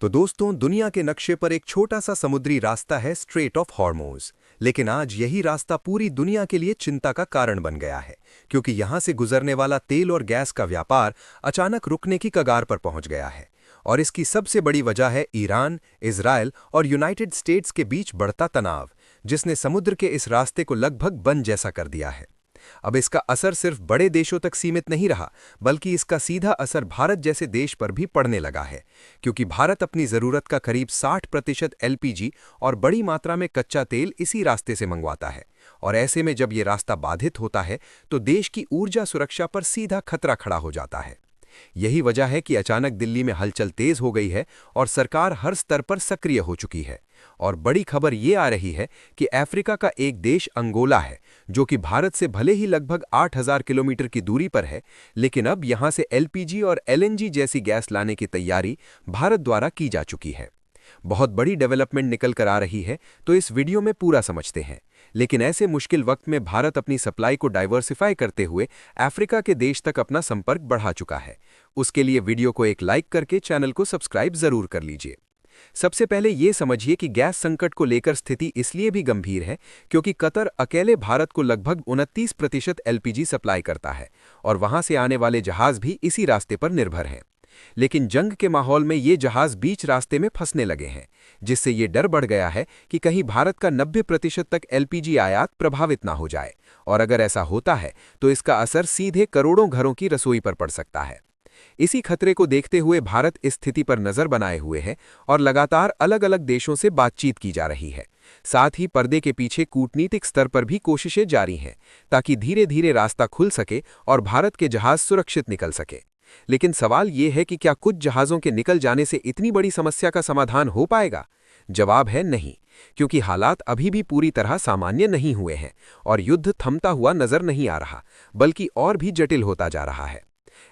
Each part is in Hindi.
तो दोस्तों, दुनिया के नक्शे पर एक छोटा सा समुद्री रास्ता है, स्ट्रेट ऑफ हॉर्मोज। लेकिन आज यही रास्ता पूरी दुनिया के लिए चिंता का कारण बन गया है, क्योंकि यहां से गुजरने वाला तेल और गैस का व्यापार अचानक रुकने की कगार पर पहुंच गया है। और इसकी सबसे बड़ी वजह है ईरान, इजराइल और यूनाइटेड स्टेट्स के बीच बढ़ता तनाव, जिसने समुद्र के इस रास्ते को लगभग बंद जैसा कर दिया है। अब इसका असर सिर्फ बड़े देशों तक सीमित नहीं रहा, बल्कि इसका सीधा असर भारत जैसे देश पर भी पड़ने लगा है, क्योंकि भारत अपनी जरूरत का करीब 60% एलपीजी और बड़ी मात्रा में कच्चा तेल इसी रास्ते से मंगवाता है। और ऐसे में जब ये रास्ता बाधित होता है, तो देश की ऊर्जा सुरक्षा पर सीधा खतरा खड़ा हो जाता है। यही वजह है कि अचानक दिल्ली में हलचल तेज हो गई है और सरकार हर स्तर पर सक्रिय हो चुकी है। और बड़ी खबर ये आ रही है कि अफ्रीका का एक देश अंगोला है, जो कि भारत से भले ही लगभग 8000 किलोमीटर की दूरी पर है, लेकिन अब यहां से एलपीजी और एलएनजी जैसी गैस लाने की तैयारी भारत द्वारा की जा चुकी है। बहुत बड़ी डेवलपमेंट निकल कर आ रही है, तो इस वीडियो में पूरा समझते हैं। लेकिन ऐसे मुश्किल वक्त में भारत अपनी सप्लाई को डाइवर्सिफाई करते हुए अफ्रीका के देश तक अपना संपर्क बढ़ा चुका है। उसके लिए वीडियो को एक लाइक करके चैनल को सब्सक्राइब जरूर कर लीजिए। सबसे पहले ये समझिए कि गैस संकट को लेकर स्थिति इसलिए भी गंभीर है, क्योंकि कतर अकेले भारत को लगभग 29% एलपीजी सप्लाई करता है और वहां से आने वाले जहाज भी इसी रास्ते पर निर्भर हैं। लेकिन जंग के माहौल में ये जहाज बीच रास्ते में फंसने लगे हैं, जिससे ये डर बढ़ गया है कि कहीं भारत का 90% तक एलपीजी आयात प्रभावित ना हो जाए। और अगर ऐसा होता है तो इसका असर सीधे करोड़ों घरों की रसोई पर पड़ सकता है। इसी खतरे को देखते हुए भारत इस स्थिति पर नजर बनाए हुए है और लगातार अलग अलग देशों से बातचीत की जा रही है। साथ ही पर्दे के पीछे कूटनीतिक स्तर पर भी कोशिशें जारी हैं, ताकि धीरे धीरे रास्ता खुल सके और भारत के जहाज सुरक्षित निकल सके। लेकिन सवाल ये है कि क्या कुछ जहाज़ों के निकल जाने से इतनी बड़ी समस्या का समाधान हो पाएगा? जवाब है नहीं, क्योंकि हालात अभी भी पूरी तरह सामान्य नहीं हुए हैं और युद्ध थमता हुआ नजर नहीं आ रहा, बल्कि और भी जटिल होता जा रहा है।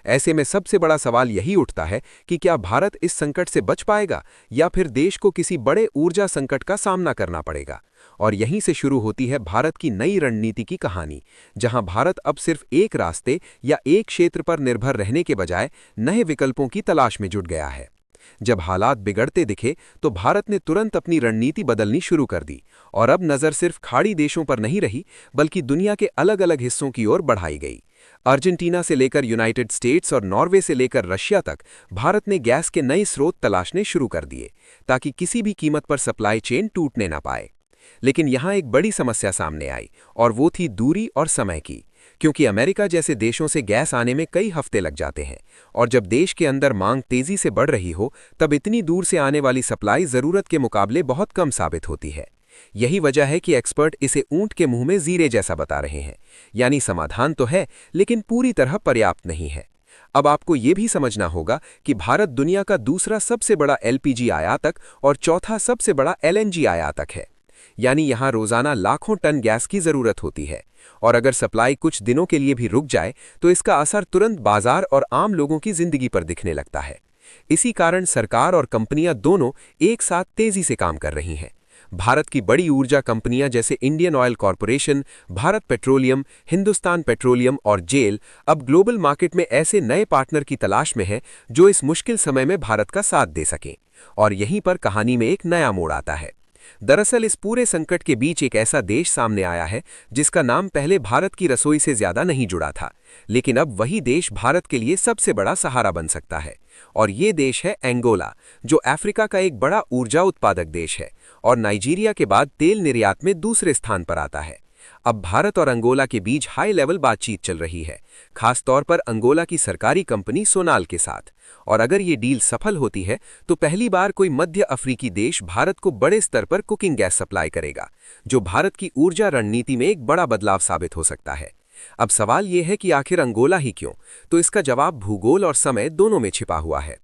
ऐसे में सबसे बड़ा सवाल यही उठता है कि क्या भारत इस संकट से बच पाएगा या फिर देश को किसी बड़े ऊर्जा संकट का सामना करना पड़ेगा। और यहीं से शुरू होती है भारत की नई रणनीति की कहानी, जहां भारत अब सिर्फ एक रास्ते या एक क्षेत्र पर निर्भर रहने के बजाय नए विकल्पों की तलाश में जुट गया है। जब हालात बिगड़ते दिखे तो भारत ने तुरंत अपनी रणनीति बदलनी शुरू कर दी और अब नजर सिर्फ खाड़ी देशों पर नहीं रही, बल्कि दुनिया के अलग अलग हिस्सों की ओर बढ़ाई गई। अर्जेंटीना से लेकर यूनाइटेड स्टेट्स और नॉर्वे से लेकर रशिया तक भारत ने गैस के नए स्रोत तलाशने शुरू कर दिए, ताकि किसी भी कीमत पर सप्लाई चेन टूटने न पाए। लेकिन यहाँ एक बड़ी समस्या सामने आई, और वो थी दूरी और समय की, क्योंकि अमेरिका जैसे देशों से गैस आने में कई हफ्ते लग जाते हैं, और जब देश के अंदर मांग तेजी से बढ़ रही हो, तब इतनी दूर से आने वाली सप्लाई जरूरत के मुकाबले बहुत कम साबित होती है। यही वजह है कि एक्सपर्ट इसे ऊंट के मुंह में जीरे जैसा बता रहे हैं, यानी समाधान तो है, लेकिन पूरी तरह पर्याप्त नहीं है। अब आपको ये भी समझना होगा कि भारत दुनिया का दूसरा सबसे बड़ा एलपीजी आयातक और चौथा सबसे बड़ा एलएनजी आयातक है, यानी यहाँ रोजाना लाखों टन गैस की जरूरत होती है। और अगर सप्लाई कुछ दिनों के लिए भी रुक जाए तो इसका असर तुरंत बाजार और आम लोगों की जिंदगी पर दिखने लगता है। इसी कारण सरकार और कंपनियां दोनों एक साथ तेजी से काम कर रही हैं। भारत की बड़ी ऊर्जा कंपनियां जैसे Indian oil corporation, Bharat petroleum, Hindustan petroleum और जेल अब ग्लोबल मार्केट में ऐसे नए पार्टनर की तलाश में हैं जो इस मुश्किल समय में भारत का साथ दे सकें। और यहीं पर कहानी में एक नया मोड़ आता है। दरअसल इस पूरे संकट के बीच एक ऐसा देश सामने आया है जिसका नाम पहले भारत की रसोई से ज्यादा नहीं जुड़ा था, लेकिन अब वही देश भारत के लिए सबसे बड़ा सहारा बन सकता है। और ये देश है अंगोला, जो अफ्रीका का एक बड़ा ऊर्जा उत्पादक देश है और नाइजीरिया के बाद तेल निर्यात में दूसरे स्थान पर आता है। अब भारत और अंगोला के बीच हाई लेवल बातचीत चल रही है, खास तौर पर अंगोला की सरकारी कंपनी सोनाल के साथ। और अगर ये डील सफल होती है तो पहली बार कोई मध्य अफ्रीकी देश भारत को बड़े स्तर पर कुकिंग गैस सप्लाई करेगा, जो भारत की ऊर्जा रणनीति में एक बड़ा बदलाव साबित हो सकता है। अब सवाल यह है कि आखिर अंगोला ही क्यों? तो इसका जवाब भूगोल और समय दोनों में छिपा हुआ है।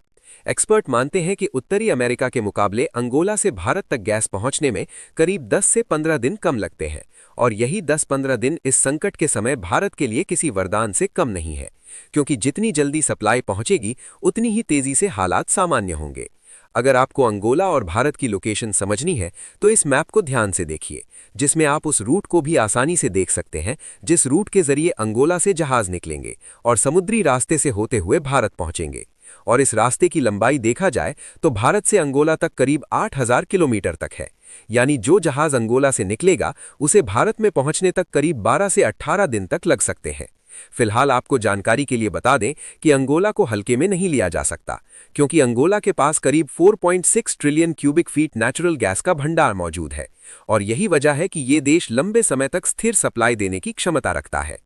एक्सपर्ट मानते हैं कि उत्तरी अमेरिका के मुकाबले अंगोला से भारत तक गैस पहुंचने में करीब 10 से 15 दिन कम लगते हैं, और यही 10-15 दिन इस संकट के समय भारत के लिए किसी वरदान से कम नहीं है, क्योंकि जितनी जल्दी सप्लाई पहुंचेगी उतनी ही तेजी से हालात सामान्य होंगे। अगर आपको अंगोला और भारत की लोकेशन समझनी है तो इस मैप को ध्यान से देखिए, जिसमें आप उस रूट को भी आसानी से देख सकते हैं जिस रूट के जरिए अंगोला से जहाज निकलेंगे और समुद्री रास्ते से होते हुए भारत पहुंचेंगे। और इस रास्ते की लंबाई देखा जाए तो भारत से अंगोला तक करीब 8,000 किलोमीटर तक है। यानी जो जहाज अंगोला से निकलेगा उसे भारत में पहुंचने तक करीब 12 से 18 दिन तक लग सकते हैं। फिलहाल आपको जानकारी के लिए बता दें कि अंगोला को हल्के में नहीं लिया जा सकता, क्योंकि अंगोला के पास करीब 4.6 trillion cubic feet natural gas का भंडार मौजूद है और यही वजह है कि ये देश लंबे समय तक स्थिर सप्लाई देने की क्षमता रखता है।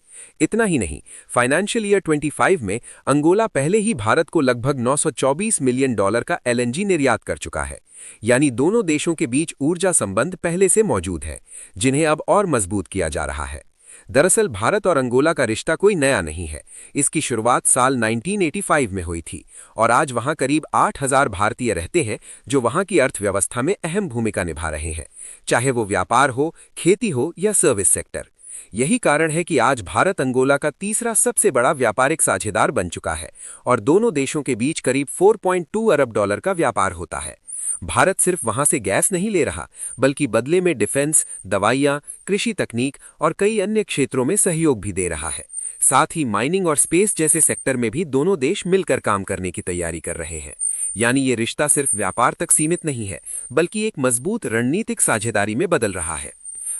इतना ही नहीं, फाइनेंशियल ईयर 25 में अंगोला पहले ही भारत को लगभग $924 मिलियन का एलएनजी निर्यात कर चुका है। यानी दोनों देशों के बीच ऊर्जा संबंध पहले से मौजूद है, जिन्हें अब और मजबूत किया जा रहा है। दरअसल भारत और अंगोला का रिश्ता कोई नया नहीं है। इसकी शुरुआत साल 1985 में हुई थी और आज वहां करीब 8,000 भारतीय रहते हैं, जो वहां की अर्थव्यवस्था में अहम भूमिका निभा रहे हैं, चाहे वो व्यापार हो, खेती हो या सर्विस सेक्टर। यही कारण है कि आज भारत अंगोला का तीसरा सबसे बड़ा व्यापारिक साझेदार बन चुका है और दोनों देशों के बीच करीब $4.2 अरब का व्यापार होता है। भारत सिर्फ वहां से गैस नहीं ले रहा, बल्कि बदले में डिफेंस, दवाइयां, कृषि तकनीक और कई अन्य क्षेत्रों में सहयोग भी दे रहा है। साथ ही माइनिंग और स्पेस जैसे सेक्टर में भी दोनों देश मिलकर काम करने की तैयारी कर रहे हैं। यानी ये रिश्ता सिर्फ व्यापार तक सीमित नहीं है, बल्कि एक मजबूत रणनीतिक साझेदारी में बदल रहा है।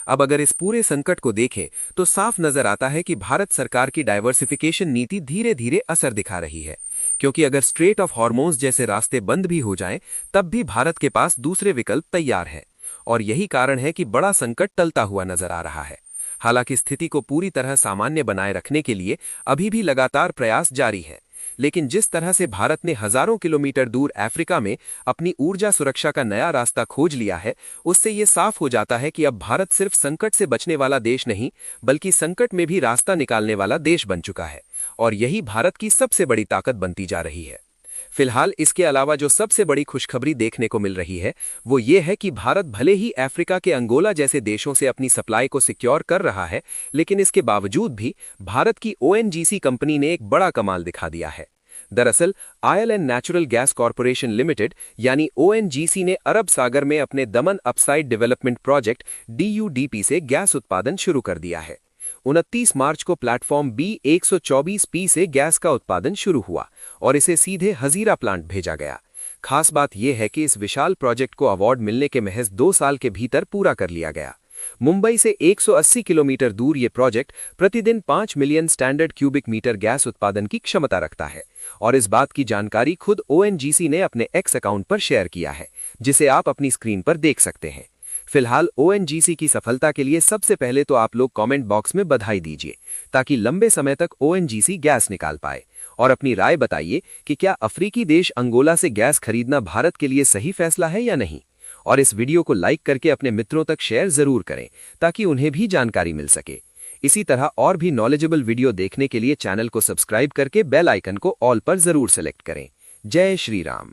अब अगर इस पूरे संकट को देखें तो साफ नजर आता है कि भारत सरकार की डाइवर्सिफिकेशन नीति धीरे धीरे असर दिखा रही है, क्योंकि अगर स्ट्रेट ऑफ हॉर्मोज जैसे रास्ते बंद भी हो जाएं, तब भी भारत के पास दूसरे विकल्प तैयार हैं और यही कारण है कि बड़ा संकट टलता हुआ नजर आ रहा है। हालांकि स्थिति को पूरी तरह सामान्य बनाए रखने के लिए अभी भी लगातार प्रयास जारी है, लेकिन जिस तरह से भारत ने हजारों किलोमीटर दूर अफ्रीका में अपनी ऊर्जा सुरक्षा का नया रास्ता खोज लिया है, उससे ये साफ हो जाता है कि अब भारत सिर्फ संकट से बचने वाला देश नहीं, बल्कि संकट में भी रास्ता निकालने वाला देश बन चुका है और यही भारत की सबसे बड़ी ताकत बनती जा रही है। फिलहाल इसके अलावा जो सबसे बड़ी खुशखबरी देखने को मिल रही है वो ये है कि भारत भले ही अफ्रीका के अंगोला जैसे देशों से अपनी सप्लाई को सिक्योर कर रहा है, लेकिन इसके बावजूद भी भारत की ओएनजीसी कंपनी ने एक बड़ा कमाल दिखा दिया है। दरअसल oil and natural gas corporation limited यानी ओएनजीसी ने अरब सागर में अपने दमन अपसाइड डेवलपमेंट प्रोजेक्ट DUDP से गैस उत्पादन शुरू कर दिया है। 29 मार्च को प्लेटफॉर्म B124P से गैस का उत्पादन शुरू हुआ और इसे सीधे हजीरा प्लांट भेजा गया। खास बात यह है कि इस विशाल प्रोजेक्ट को अवार्ड मिलने के महज 2 साल के भीतर पूरा कर लिया गया। मुंबई से 180 किलोमीटर दूर ये प्रोजेक्ट प्रतिदिन 5 million standard cubic metre gas उत्पादन की क्षमता रखता है और इस बात की जानकारी खुद ओएनजीसी ने अपने एक्स अकाउंट पर शेयर किया है, जिसे आप अपनी स्क्रीन पर देख सकते हैं। फिलहाल ओएनजीसी की सफलता के लिए सबसे पहले तो आप लोग कमेंट बॉक्स में बधाई दीजिए, ताकि लंबे समय तक ओएनजीसी गैस निकाल पाए, और अपनी राय बताइए कि क्या अफ्रीकी देश अंगोला से गैस खरीदना भारत के लिए सही फैसला है या नहीं। और इस वीडियो को लाइक करके अपने मित्रों तक शेयर जरूर करें, ताकि उन्हें भी जानकारी मिल सके। इसी तरह और भी नॉलेजेबल वीडियो देखने के लिए चैनल को सब्सक्राइब करके बेल आइकन को ऑल पर जरूर सेलेक्ट करें। जय श्री राम।